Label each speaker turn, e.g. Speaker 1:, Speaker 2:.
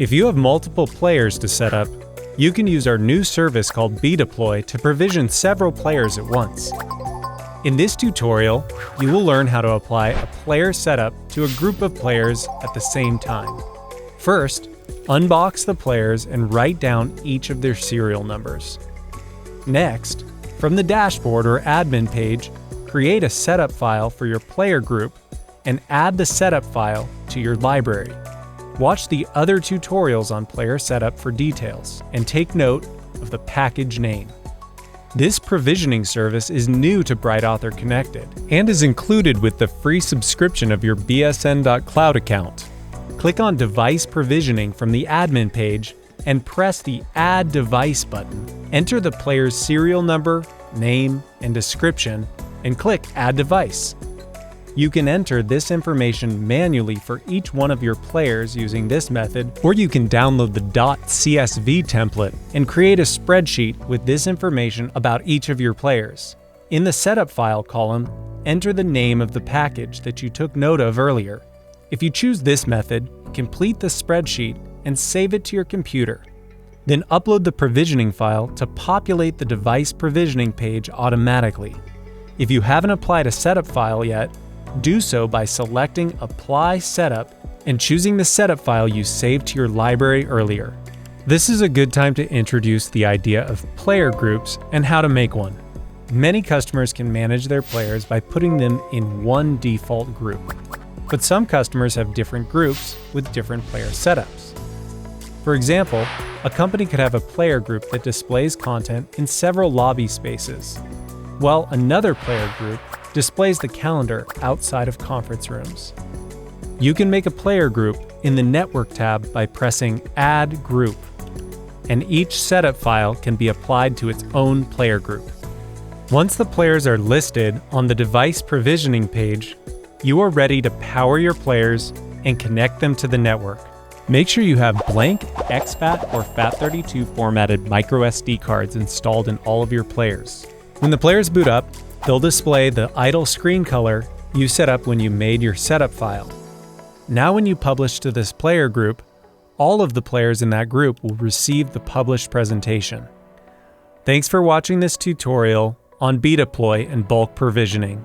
Speaker 1: If you have multiple players to set up, you can use our new service called bdeploy to provision several players at once. In this tutorial, you will learn how to apply a player setup to a group of players at the same time. First, unbox the players and write down each of their serial numbers. Next, from the dashboard or admin page, create a setup file for your player group and add the setup file to your library. Watch the other tutorials on player setup for details and take note of the package name. This provisioning service is new to BrightAuthor Connected and is included with the free subscription of your bsn.cloud account. Click on Device Provisioning from the admin page and press the Add Device button. Enter the player's serial number, name, and description, and click Add Device. You can enter this information manually for each one of your players using this method, or you can download the .csv template and create a spreadsheet with this information about each of your players. In the Setup File column, enter the name of the package that you took note of earlier. If you choose this method, complete the spreadsheet and save it to your computer. Then upload the provisioning file to populate the device provisioning page automatically. If you haven't applied a setup file yet, do so by selecting Apply Setup and choosing the setup file you saved to your library earlier. This is a good time to introduce the idea of player groups and how to make one. Many customers can manage their players by putting them in one default group, but some customers have different groups with different player setups. For example, a company could have a player group that displays content in several lobby spaces, while another player group displays the calendar outside of conference rooms. You can make a player group in the Network tab by pressing Add Group, and each setup file can be applied to its own player group. Once the players are listed on the device provisioning page, you are ready to power your players and connect them to the network. Make sure you have blank exFAT or FAT32 formatted microSD cards installed in all of your players. When the players boot up, they'll display the idle screen color you set up when you made your setup file. Now when you publish to this player group, all of the players in that group will receive the published presentation. Thanks for watching this tutorial on bdeploy and bulk provisioning.